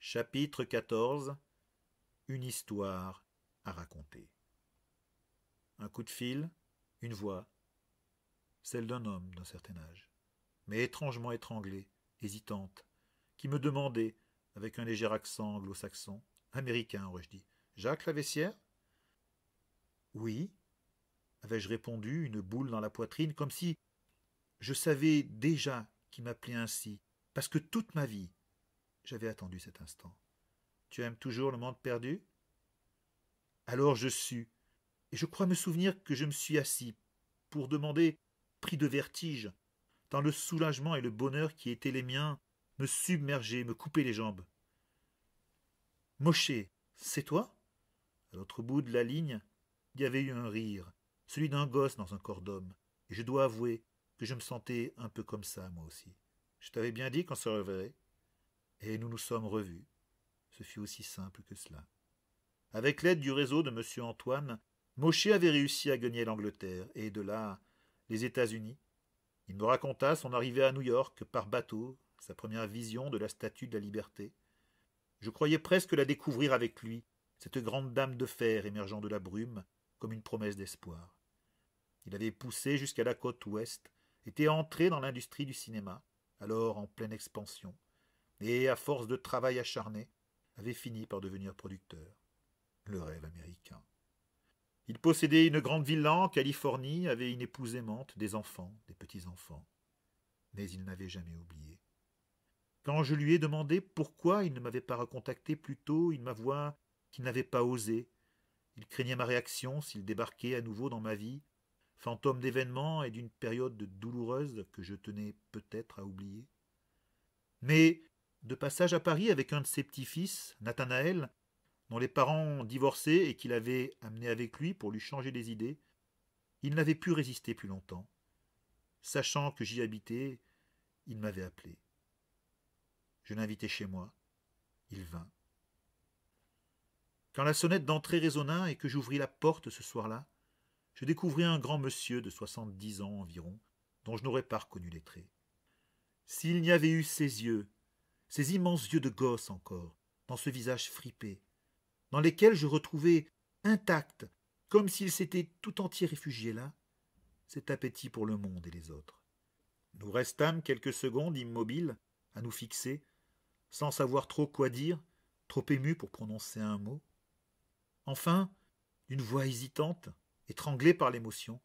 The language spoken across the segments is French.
Chapitre 14. Une histoire à raconter. Un coup de fil, une voix, celle d'un homme d'un certain âge, mais étrangement étranglée, hésitante, qui me demandait, avec un léger accent anglo-saxon, américain, aurais-je dit, Jacques Lavessière? Oui, avais-je répondu, une boule dans la poitrine, comme si je savais déjà qu'il m'appelait ainsi, parce que toute ma vie, j'avais attendu cet instant. Tu aimes toujours le monde perdu? Alors je sus, et je crois me souvenir que je me suis assis pour demander, pris de vertige, tant le soulagement et le bonheur qui étaient les miens me submergeaient, me coupaient les jambes. Mosché, c'est toi? À l'autre bout de la ligne, il y avait eu un rire, celui d'un gosse dans un corps d'homme, et je dois avouer que je me sentais un peu comme ça, moi aussi. Je t'avais bien dit qu'on se reverrait, et nous nous sommes revus. Ce fut aussi simple que cela. Avec l'aide du réseau de M. Antoine, Mosché avait réussi à gagner l'Angleterre, et de là, les États-Unis. Il me raconta son arrivée à New York par bateau, sa première vision de la Statue de la Liberté. Je croyais presque la découvrir avec lui, cette grande dame de fer émergeant de la brume, comme une promesse d'espoir. Il avait poussé jusqu'à la côte ouest, était entré dans l'industrie du cinéma, alors en pleine expansion, et, à force de travail acharné, avait fini par devenir producteur. Le rêve américain. Il possédait une grande villa en Californie, avait une épouse aimante, des enfants, des petits-enfants. Mais il n'avait jamais oublié. Quand je lui ai demandé pourquoi il ne m'avait pas recontacté plus tôt, il m'avoua qu'il n'avait pas osé. Il craignait ma réaction s'il débarquait à nouveau dans ma vie, fantôme d'événements et d'une période douloureuse que je tenais peut-être à oublier. Mais, de passage à Paris avec un de ses petits-fils, Nathanaël, dont les parents ont divorcé et qu'il avait amené avec lui pour lui changer les idées, il n'avait pu résister plus longtemps. Sachant que j'y habitais, il m'avait appelé. Je l'invitai chez moi. Il vint. Quand la sonnette d'entrée résonna et que j'ouvris la porte ce soir-là, je découvris un grand monsieur de 70 ans environ, dont je n'aurais pas reconnu les traits. S'il n'y avait eu ses yeux, ces immenses yeux de gosse encore, dans ce visage fripé, dans lesquels je retrouvais intact, comme s'il s'était tout entier réfugié là, cet appétit pour le monde et les autres. Nous restâmes quelques secondes immobiles, à nous fixer, sans savoir trop quoi dire, trop émus pour prononcer un mot. Enfin, d'une voix hésitante, étranglée par l'émotion,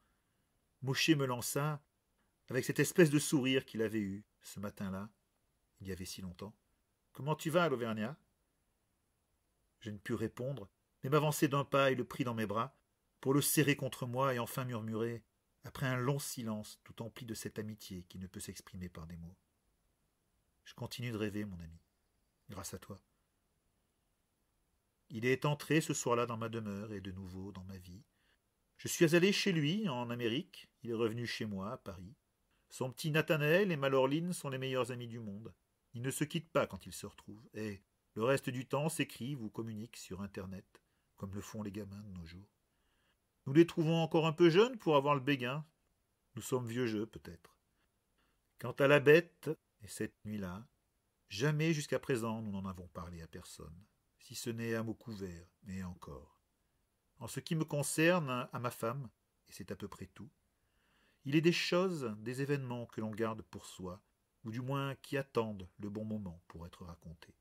Mosché me lança, avec cette espèce de sourire qu'il avait eu ce matin-là, il y avait si longtemps. Comment tu vas, l'Auvergnat? Je ne pus répondre, mais m'avancer d'un pas et le pris dans mes bras, pour le serrer contre moi et enfin murmurer, après un long silence tout empli de cette amitié qui ne peut s'exprimer par des mots. Je continue de rêver, mon ami, grâce à toi. Il est entré ce soir-là dans ma demeure et de nouveau dans ma vie. Je suis allé chez lui, en Amérique, il est revenu chez moi, à Paris. Son petit Nathanaël et Malorline sont les meilleurs amis du monde. Ils ne se quittent pas quand ils se retrouvent, et le reste du temps s'écrivent ou communiquent sur Internet, comme le font les gamins de nos jours. Nous les trouvons encore un peu jeunes pour avoir le béguin. Nous sommes vieux jeux, peut-être. Quant à la bête, et cette nuit-là, jamais jusqu'à présent nous n'en avons parlé à personne, si ce n'est à mots couverts, et encore. En ce qui me concerne, à ma femme, et c'est à peu près tout, il est des choses, des événements que l'on garde pour soi, ou du moins qui attendent le bon moment pour être racontés.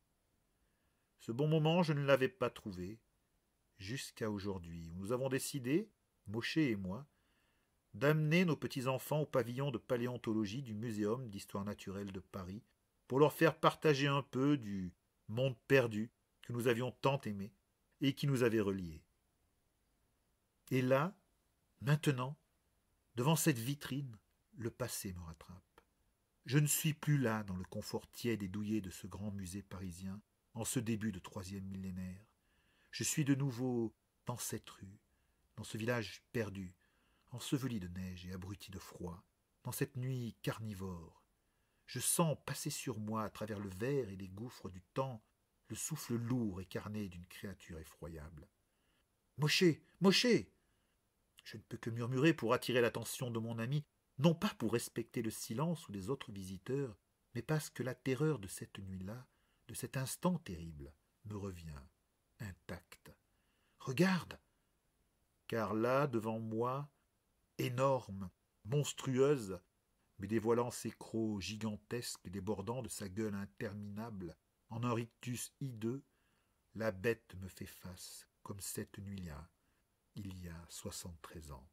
Ce bon moment, je ne l'avais pas trouvé, jusqu'à aujourd'hui, où nous avons décidé, Mosché et moi, d'amener nos petits-enfants au pavillon de paléontologie du Muséum d'histoire naturelle de Paris, pour leur faire partager un peu du monde perdu que nous avions tant aimé et qui nous avait reliés. Et là, maintenant, devant cette vitrine, le passé me rattrape. Je ne suis plus là dans le confort tiède et douillet de ce grand musée parisien, en ce début de troisième millénaire. Je suis de nouveau dans cette rue, dans ce village perdu, enseveli de neige et abruti de froid, dans cette nuit carnivore. Je sens passer sur moi, à travers le verre et les gouffres du temps, le souffle lourd et carné d'une créature effroyable. Mosché, Mosché! Je ne peux que murmurer pour attirer l'attention de mon ami, non pas pour respecter le silence ou les autres visiteurs, mais parce que la terreur de cette nuit-là, de cet instant terrible me revient, intact. Regarde, car là, devant moi, énorme, monstrueuse, mais dévoilant ses crocs gigantesques et débordant de sa gueule interminable, en un rictus hideux, la bête me fait face, comme cette nuit-là, il y a 73 ans.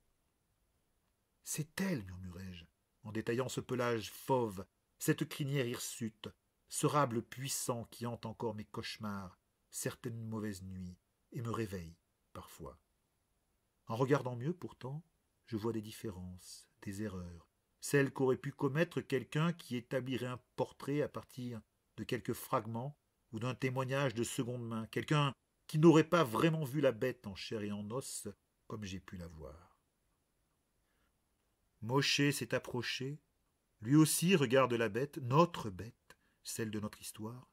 C'est elle, murmurai-je, en détaillant ce pelage fauve, cette crinière hirsute, ce rable puissant qui hante encore mes cauchemars, certaines mauvaises nuits, et me réveille, parfois. En regardant mieux, pourtant, je vois des différences, des erreurs, celles qu'aurait pu commettre quelqu'un qui établirait un portrait à partir de quelques fragments ou d'un témoignage de seconde main, quelqu'un qui n'aurait pas vraiment vu la bête en chair et en os comme j'ai pu la voir. Mosché s'est approché, lui aussi regarde la bête, notre bête, celle de notre histoire.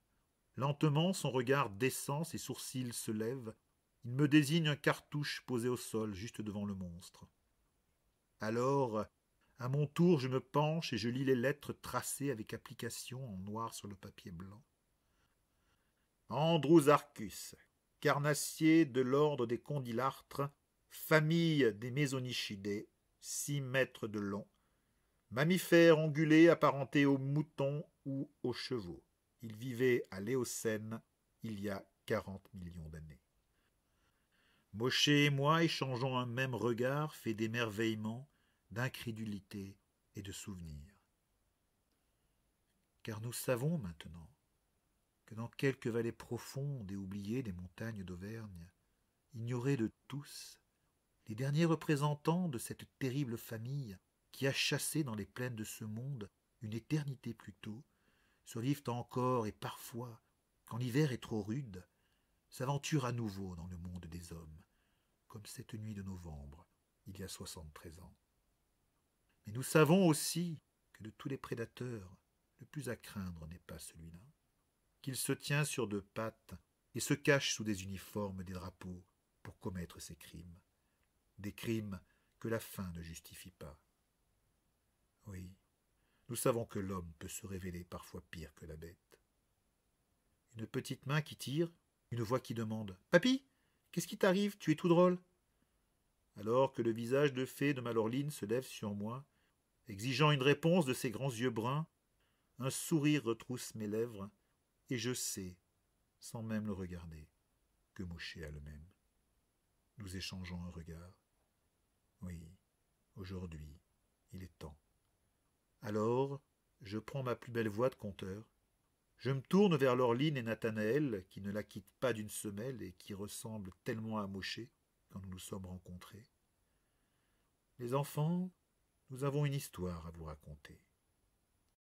Lentement, son regard descend, ses sourcils se lèvent, il me désigne un cartouche posé au sol, juste devant le monstre. Alors, à mon tour, je me penche et je lis les lettres tracées avec application en noir sur le papier blanc. Andrewsarchus, carnassier de l'ordre des condylartres, famille des Mesonychidés, 6 mètres de long, mammifère ongulé apparenté aux moutons ou aux chevaux. Il vivait à l'Éocène il y a 40 millions d'années. Mosché et moi échangeons un même regard fait d'émerveillement, d'incrédulité et de souvenir. Car nous savons maintenant que dans quelques vallées profondes et oubliées des montagnes d'Auvergne, ignorées de tous, les derniers représentants de cette terrible famille qui a chassé dans les plaines de ce monde une éternité plus tôt, survivent encore et parfois, quand l'hiver est trop rude, s'aventurent à nouveau dans le monde des hommes, comme cette nuit de novembre, il y a 73 ans. Mais nous savons aussi que de tous les prédateurs, le plus à craindre n'est pas celui-là, qu'il se tient sur 2 pattes et se cache sous des uniformes, des drapeaux, pour commettre ses crimes. Des crimes que la faim ne justifie pas. Oui, nous savons que l'homme peut se révéler parfois pire que la bête. Une petite main qui tire, une voix qui demande « Papy, qu'est-ce qui t'arrive? Tu es tout drôle !» Alors que le visage de fée de Malorline se lève sur moi, exigeant une réponse de ses grands yeux bruns, un sourire retrousse mes lèvres, et je sais, sans même le regarder, que Mosché a le même. Nous échangeons un regard. Oui, aujourd'hui, il est temps. Alors, je prends ma plus belle voix de conteur. Je me tourne vers Laureline et Nathanaël, qui ne la quittent pas d'une semelle et qui ressemblent tellement à Mosché quand nous nous sommes rencontrés. Les enfants, nous avons une histoire à vous raconter.